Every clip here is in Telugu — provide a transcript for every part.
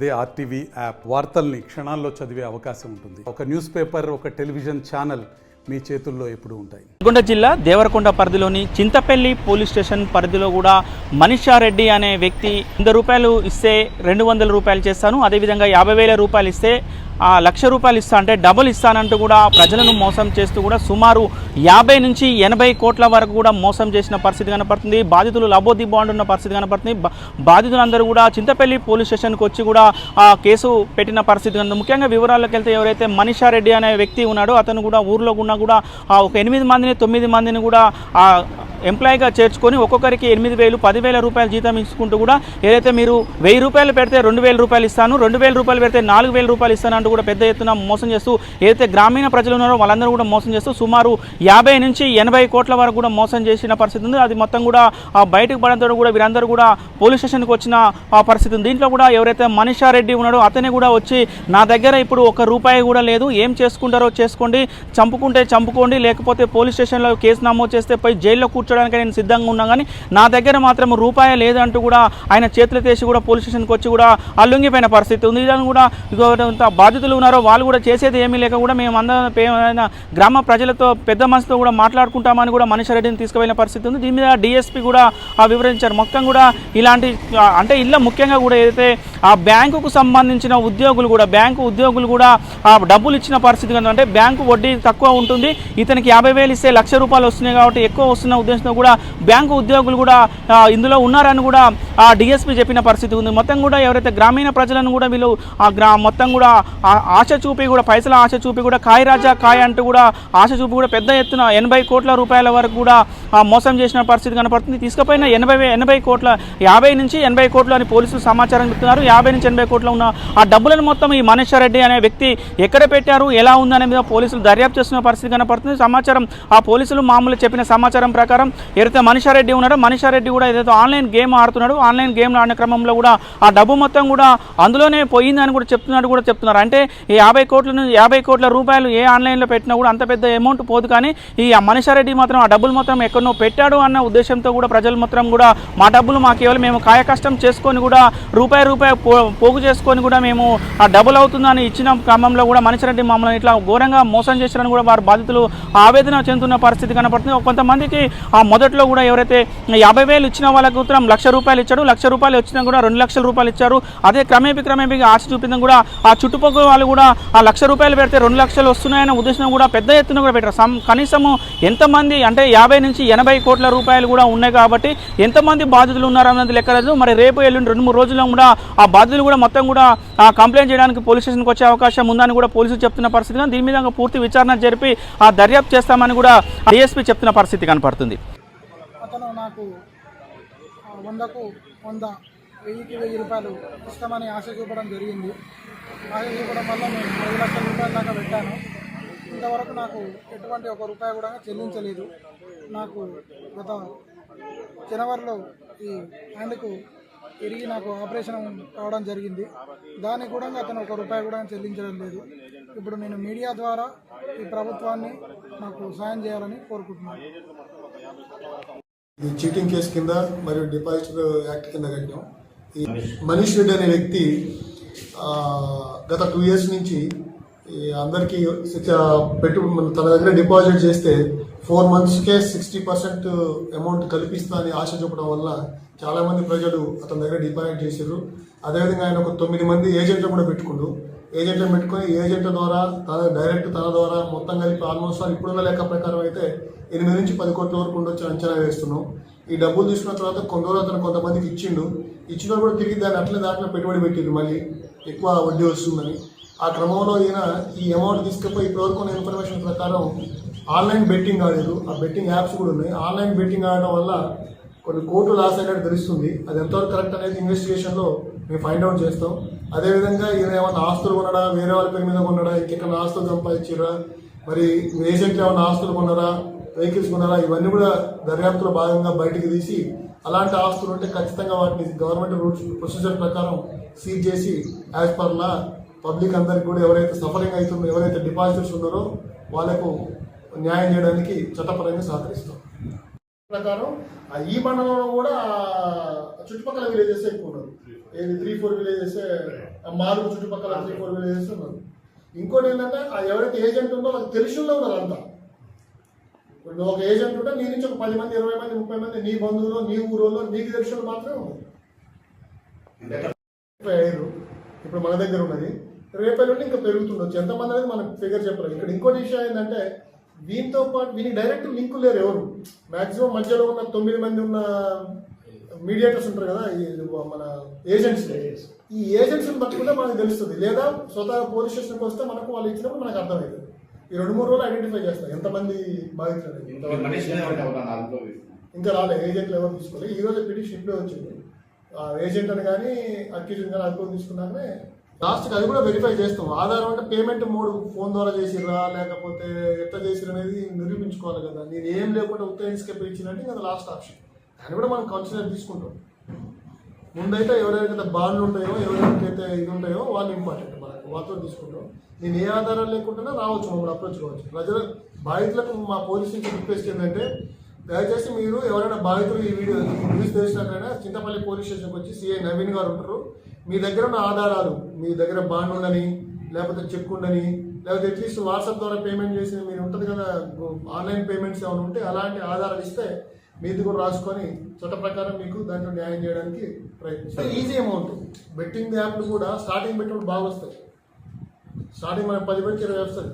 అదే ఆర్టీవీ యాప్ వార్తల్ని క్షణాల్లో చదివే అవకాశం ఉంటుంది. ఒక న్యూస్ పేపర్, ఒక టెలివిజన్ ఛానల్ మీ చేతుల్లో ఎప్పుడూ ఉంటాయి. నల్గొండ జిల్లా దేవరకొండ పరిధిలోని చింతపల్లి పోలీస్ స్టేషన్ పరిధిలో కూడా మనీషారెడ్డి అనే వ్యక్తి 100 రూపాయలు ఇస్తే 200 రూపాయలు చేస్తాను, అదేవిధంగా 50,000 రూపాయలు ఇస్తే 1,00,000 రూపాయలు ఇస్తా అంటే డబుల్ ఇస్తానంటూ కూడా ప్రజలను మోసం చేస్తూ కూడా సుమారు 50 నుంచి 80 కోట్ల వరకు కూడా మోసం చేసిన పరిస్థితి కనపడుతుంది. బాధితులు లబోదిబ్బో ఉన్న పరిస్థితి కనపడుతుంది. బాధితులందరూ కూడా చింతపల్లి పోలీస్ స్టేషన్కి వచ్చి కూడా కేసు పెట్టిన పరిస్థితి కనుక ముఖ్యంగా వివరాల్లోకి వెళ్తే ఎవరైతే మనీషారెడ్డి అనే వ్యక్తి ఉన్నాడో అతను కూడా ఊర్లో ఉన్న కూడా ఒక 8 మందిని 9 మందిని కూడా ఎంప్లాయీగా చేర్చుకొని ఒక్కొక్కరికి 8,000 10,000 రూపాయలు జీతం ఇచ్చుకుంటూ కూడా ఏదైతే మీరు 1,000 రూపాయలు పెడితే 2,000 రూపాయలు ఇస్తాను, 2,000 రూపాయలు పెడితే 4,000 రూపాయలు ఇస్తాను అంటూ కూడా పెద్ద ఎత్తున మోసం చేస్తూ ఏదైతే గ్రామీణ ప్రజలు ఉన్నారో వాళ్ళందరూ కూడా మోసం చేస్తూ సుమారు 50 నుంచి 80 కోట్ల వరకు కూడా మోసం చేసిన పరిస్థితి ఉంది. అది మొత్తం కూడా బయటకు పడంతో కూడా వీరందరూ కూడా పోలీస్ స్టేషన్కి వచ్చిన పరిస్థితి ఉంది. దీంట్లో కూడా ఎవరైతే మనీషారెడ్డి ఉన్నాడో అతనే కూడా వచ్చి నా దగ్గర ఇప్పుడు 1 రూపాయి కూడా లేదు, ఏం చేసుకుంటారో చేసుకోండి, చంపుకుంటే చంపుకోండి, లేకపోతే పోలీస్ స్టేషన్లో కేసు నమోదు చేస్తే పోయి జైల్లో కూర్చోడానికి నేను సిద్ధంగా ఉన్నా కానీ నా దగ్గర మాత్రం రూపాయి లేదంటూ కూడా ఆయన చేతులు తీసి కూడా పోలీస్ స్టేషన్కి వచ్చి కూడా లొంగిపోయిన పరిస్థితి ఉంది. ఇదని కూడా బాధితులు ఉన్నారో వాళ్ళు కూడా చేసేది ఏమీ లేక కూడా మేము అందరం గ్రామ ప్రజలతో పెద్ద మనసుతో కూడా మాట్లాడుకుంటామని కూడా మనీషారెడ్డిని తీసుకువెళ్ళిన పరిస్థితి ఉంది. దీని మీద డిఎస్పీ కూడా వివరించారు. మొత్తం కూడా ఇలాంటి అంటే ఇళ్ళ ముఖ్యంగా కూడా ఏదైతే ఆ బ్యాంకుకు సంబంధించిన ఉద్యోగులు కూడా డబ్బులు ఇచ్చిన పరిస్థితి కనుక అంటే బ్యాంకు వడ్డీ తక్కువ ఉంటుంది, ఇతనికి 50,000 ఇస్తే 1,00,000 రూపాయలు వస్తున్నాయి కాబట్టి ఎక్కువ వస్తున్న ఉద్దేశంతో కూడా బ్యాంకు ఉద్యోగులు కూడా ఇందులో ఉన్నారని కూడా డిఎస్పీ చెప్పిన పరిస్థితి ఉంది. మొత్తం కూడా ఎవరైతే గ్రామీణ ప్రజలను కూడా వీళ్ళు మొత్తం కూడా ఆశ చూపి కూడా పైసల ఆశ చూపి కూడా కాయ రాజా కాయ అంటూ కూడా ఆశ చూపి కూడా పెద్ద ఎత్తున 80 కోట్ల రూపాయల వరకు కూడా మోసం చేసిన పరిస్థితి కనపడుతుంది. తీసుకుపోయిన 80 కోట్ల 50 నుంచి 80 కోట్లు అని పోలీసులు సమాచారం చెప్తున్నారు. 50 నుంచి 80 కోట్ల ఉన్న ఆ డబ్బులను మొత్తం ఈ మనీషారెడ్డి అనే వ్యక్తి ఎక్కడ పెట్టారు, ఎలా ఉందనే మీద పోలీసులు దర్యాప్తు చేస్తున్న పరిస్థితి కనపడుతుంది. సమాచారం ఆ పోలీసులు మామూలు చెప్పిన సమాచారం ప్రకారం ఎవరైతే మనీషారెడ్డి ఉన్నాడో మనీషారెడ్డి కూడా ఏదైతే ఆన్లైన్ గేమ్ ఆడుతున్నాడు, ఆన్లైన్ గేమ్ ఆడిన క్రమంలో కూడా ఆ డబ్బు మొత్తం కూడా అందులోనే పోయిందని కూడా చెప్తున్నారు. అంటే ఈ 50 కోట్ల రూపాయలు ఏ ఆన్లైన్లో పెట్టినా కూడా అంత పెద్ద అమౌంట్ పోదు, కానీ ఈ మనీషారెడ్డి మాత్రం ఆ డబ్బులు మొత్తం ఎక్కడో పెట్టాడు అన్న ఉద్దేశంతో కూడా ప్రజలు మొత్తం కూడా మా డబ్బులు మా కేవలం మేము కాయ కష్టం చేసుకొని కూడా రూపాయి పోగు చేసుకొని కూడా మేము ఆ డబ్బులు అవుతుందని ఇచ్చిన క్రమంలో కూడా మనీషారెడ్డి మమ్మల్ని ఇట్లా ఘోరంగా మోసం చేశారని కూడా వారి బాధితులు ఆవేదన చెందుతున్న పరిస్థితి కనపడుతుంది. కొంతమందికి మొదట్లో కూడా ఎవరైతే 50,000 ఇచ్చిన వాళ్ళకు ఉత్తరం 1,00,000 రూపాయలు ఇచ్చాడు, 1,00,000 రూపాయలు వచ్చినా కూడా 2,00,000 రూపాయలు ఇచ్చారు. అదే క్రమేపీ ఆశ చూపించడం కూడా ఆ చుట్టుపక్కల వాళ్ళు కూడా ఆ 1,00,000 రూపాయలు పెడితే 2,00,000 వస్తున్నాయనే ఉద్దేశం కూడా పెద్ద ఎత్తున కూడా పెట్టారు. కనీసము ఎంతమంది అంటే 50 నుంచి 80 కోట్ల రూపాయలు కూడా ఉన్నాయి కాబట్టి ఎంతమంది బాధితులు ఉన్నారన్నది లెక్కలేదు. మరి రేపు ఎల్లుండి 2-3 రోజుల్లో కూడా ఆ బాధితులు కూడా మొత్తం కూడా కంప్లైంట్ చేయడానికి పోలీస్ స్టేషన్కి వచ్చే అవకాశం ఉందని కూడా పోలీసులు చెప్తున్న పరిస్థితి. దీని మీద పూర్తి విచారణ జరిపి దర్యాప్తు చేస్తామని కూడా డిఎస్పీ చెప్తున్న పరిస్థితి కనపడుతుంది. అతను నాకు 100కు 100 1000కి 1000 రూపాయలు ఇస్తామని ఆశ చూపడం జరిగింది. ఆశ చూపడం వల్ల నేను 10,00,000 రూపాయల దాకా పెట్టాను. ఇంతవరకు నాకు ఎటువంటి 1 రూపాయి కూడా చెల్లించలేదు. నాకు గత జనవరిలో ఈ హ్యాండ్కు తిరిగి నాకు ఆపరేషన్ కావడం జరిగింది. దానికి కూడా అతను 1 రూపాయి కూడా చెల్లించడం లేదు. ఇప్పుడు నేను మీడియా ద్వారా ఈ ప్రభుత్వాన్ని నాకు సాయం చేయాలని కోరుకుంటున్నాను. ఈ చీటింగ్ కేసు కింద మరియు డిపాజిట్ యాక్ట్ కింద కట్టాం. ఈ మనీష్ రెడ్డి అనే వ్యక్తి గత 2 years నుంచి అందరికీ తన దగ్గర డిపాజిట్ చేస్తే 4 monthsకే 60% అమౌంట్ కల్పిస్తా అని ఆశ చూపడం వల్ల చాలామంది ప్రజలు అతని దగ్గర డిపాజిట్ చేశారు. అదేవిధంగా ఆయన ఒక 9 మంది ఏజెంట్లు కూడా పెట్టుకుంటూ ఏజెంట్లను పెట్టుకొని ఏజెంట్ల ద్వారా డైరెక్ట్ తన ద్వారా మొత్తం కలిపి ఆల్మోస్ట్ ఇప్పుడున్న లెక్క ప్రకారం అయితే 8 నుంచి 10 కోట్ల వరకు ఉండొచ్చు అంచనా వేస్తున్నాం. ఈ డబ్బులు తీసుకున్న తర్వాత కొన్ని రోజులు అతను కొంతమందికి ఇచ్చిన కూడా తిరిగి దాంట్లో పెట్టుబడి పెట్టిండు, మళ్ళీ ఎక్కువ వడ్డీ వస్తుందని. ఆ క్రమంలో ఈయన ఈ అమౌంట్ తీసుకుపోయి ఇప్పటివరకు ఉన్న ఇన్ఫర్మేషన్ ప్రకారం ఆన్లైన్ బెట్టింగ్ ఆడారు. ఆ బెట్టింగ్ యాప్స్ కూడా ఉన్నాయి. ఆన్లైన్ బెట్టింగ్ ఆడడం వల్ల కొన్ని కోట్లు లాస్ అయినట్టు తెలుస్తుంది. అది ఎంతవరకు కరెక్ట్ అనేది ఇన్వెస్టిగేషన్లో మేము ఫైండ్ అవుట్ చేస్తాం. అదేవిధంగా ఈయన ఏమైనా ఆస్తులు కొనడా, వేరే వాళ్ళ పేరు మీద కొనడా, ఇంకెక్కడ ఆస్తులు సంపాదించారా, మరి ఏజెంట్లు ఏమైనా ఆస్తులు కొన్నారా, వెహికల్స్ కొన్నారా, ఇవన్నీ కూడా దర్యాప్తులో భాగంగా బయటకు తీసి అలాంటి ఆస్తులు ఉంటే ఖచ్చితంగా వాటిని గవర్నమెంట్ రూల్స్ ప్రొసీజర్ ప్రకారం సీజ్ చేసి యాజ్ పర్ లా పబ్లిక్ అందరికి కూడా ఎవరైతే సఫరింగ్ అవుతుందో, ఎవరైతే డిపాజిటర్స్ ఉన్నారో వాళ్ళకు న్యాయం చేయడానికి చట్టపరంగా సహకరిస్తాం. ప్రకారం ఈ మండలంలో కూడా చుట్టుపక్కల విలేజెస్ ఎక్కువ ఉన్నారు. 3-4 విలేజెస్ ఆ మాలు చుట్టుపక్కల 3-4 విలేజెస్ ఉన్నారు. ఇంకోటి ఏంటంటే ఆ ఎవరైతే ఏజెంట్ ఉందో వాళ్ళకి తెలిసిలో ఉన్నారు అంతా. ఇప్పుడు నువ్వు ఒక ఏజెంట్ ఉంటే నీ నుంచి ఒక 10 మంది 20 మంది 30 మంది నీ బంధువులు నీ ఊరోళ్ళు నీకు తెలిసిన మాత్రమే ఉన్నారు. ఇప్పుడు మన దగ్గర ఉన్నది రేపటి ఇంకా పెరుగుతుండొచ్చు. ఎంతమంది అనేది మనకు ఫిగర్ చెప్పలేదు. ఇక్కడ ఇంకోటి విషయం ఏంటంటే వీనితో పాటు వీనికి డైరెక్ట్ లింకు లేరు ఎవరు. మాక్సిమం మధ్యలో ఉన్న 9 మంది ఉన్న మీడియేటర్స్ ఉంటారు కదా, ఈ మన ఏజెంట్స్. ఈ ఏజెంట్స్ని పట్టుకుంటే మనకు తెలుస్తుంది, లేదా స్వతహా పోలీస్ స్టేషన్కి వస్తే మనకు వాళ్ళు ఇచ్చినప్పుడు మనకు అర్థమవుతుంది. ఈ 2-3 రోజులు ఐడెంటిఫై చేస్తారు ఎంతమంది బాధితులు. ఇంకా రాలే, ఏజెంట్లు ఎవరు తీసుకోలేదు. ఈ రోజు పిటిషన్ ఇప్పుడే వచ్చింది. ఏజెంట్ అని కానీ అక్యూజ్ కానీ అదుపు తీసుకున్నాకనే లాస్ట్కి అది కూడా వెరిఫై చేస్తాం. ఆధారం అంటే పేమెంట్ మోడ్ ఫోన్ ద్వారా చేసిర్రా లేకపోతే ఎట్లా చేసిర్రు అనేది నిరూపించుకోవాలి కదా. నేను ఏం లేకుండా ఉత్తేజించుకెళ్ళి ఇచ్చినట్టు ఇంకా లాస్ట్ ఆప్షన్. దాన్ని కూడా మనం కన్సిడర్ తీసుకుంటాం. ముందైతే ఎవరైతే బాండ్లు ఉంటాయో ఎవరికైతే ఇది ఉంటాయో వాళ్ళు ఇంపార్టెంట్, మనకు వాళ్ళతో తీసుకుంటాం. నేను ఏ ఆధారాలు లేకుండానే రావచ్చు, మమ్మల్ని అప్రోచ్ కావచ్చు. ప్రజలు బాధితులకు మా పోలీస్ నుంచి రిక్వెస్ట్ ఏంటంటే దయచేసి మీరు ఎవరైనా బాధితులు ఈ వీడియో న్యూస్ తెలిసినాకైనా చింతపల్లి పోలీస్ స్టేషన్కి వచ్చి సిఐ నవీన్ గారు ఉంటారు. మీ దగ్గర ఉన్న ఆధారాలు, మీ దగ్గర బాండ్ ఉండని లేకపోతే చెక్ ఉండని లేకపోతే అట్లీస్ట్ వాట్సాప్ ద్వారా పేమెంట్ చేసి మీరు ఉంటుంది కదా ఆన్లైన్ పేమెంట్స్ ఏమైనా ఉంటే అలాంటి ఆధారాలు ఇస్తే మీది కూడా రాసుకొని చట్ట ప్రకారం మీకు దాంట్లో న్యాయం చేయడానికి ప్రయత్నిస్తాం. Easy amount. బెట్టింగ్ యాప్లు కూడా స్టార్టింగ్ పెట్టినప్పుడు బాగా వస్తాయి. స్టార్టింగ్ మనకు 10 పెట్టి 20 వస్తుంది,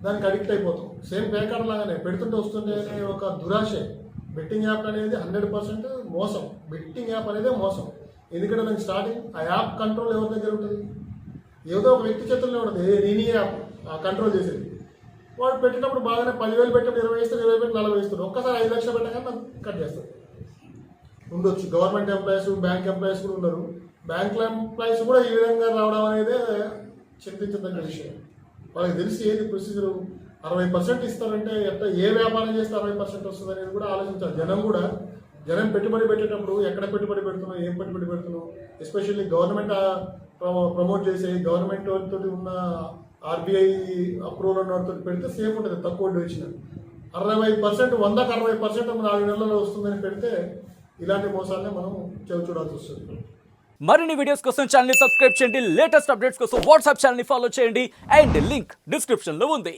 దానికి అడిక్ట్ అయిపోతాం. సేమ్ పే కార్డ్ లాగానే పెడుతుంటే వస్తుంటే ఒక దురాశ. బెట్టింగ్ యాప్ అనేది 100% మోసం. బెట్టింగ్ యాప్ అనేది మోసం. ఎందుకంటే దానికి స్టార్టింగ్ ఆ యాప్ కంట్రోల్ ఎవరి దగ్గర ఉంటుంది, ఏదో ఒక వ్యక్తి చేతుల్లో ఉంటుంది. నేనే యాప్ కంట్రోల్ చేసేది. వాడు పెట్టినప్పుడు బాగానే 10,000 పెట్టినప్పుడు 20 ఇస్తారు, 20 పెట్టి 40 ఇస్తారు. ఒక్కసారి 5 లక్షలు పెట్టగానే నాకు కట్ చేస్తారు. ఉండొచ్చు గవర్నమెంట్ ఎంప్లాయీస్, బ్యాంక్ ఎంప్లాయీస్ కూడా ఉన్నారు. బ్యాంక్ ఎంప్లాయీస్ కూడా ఈ విధంగా రావడం అనేది చింతించదగ్గ విషయం. వాళ్ళకి తెలిసి ఏది ప్రొసీజర్ 60% ఇస్తారంటే ఎట్లా ఏ వ్యాపారం చేస్తే 60% వస్తుంది అనేది కూడా ఆలోచించాలి. జనం పెట్టుబడి పెట్టేటప్పుడు ఎక్కడ పెట్టుబడి పెడుతున్నాం, ఏం పెట్టుబడి పెడుతున్నాం, ఎస్పెషల్లీ గవర్నమెంట్ ప్రమోట్ చేసే గవర్నమెంట్ తోటి ఉన్న ఆర్బీఐ అప్రూవల్ ఉన్న వాటితో పెడితే సేఫ్ ఉంటుంది. తక్కువ వడ్డీ వచ్చిన 60%, 100కి 60% 4 నెలల్లో వస్తుందని పెడితే ఇలాంటి మోసాలనే మనం చూడాల్సి వస్తుంది. మరిన్ని వీడియోస్ కోసం ఛానల్ ని సబ్స్క్రైబ్ చేయండి. లేటెస్ట్ అప్డేట్స్ కోసం వాట్సాప్ ఛానల్ ని ఫాలో చేయండి. అండ్ లింక్ డిస్క్రిప్షన్ లో ఉంది.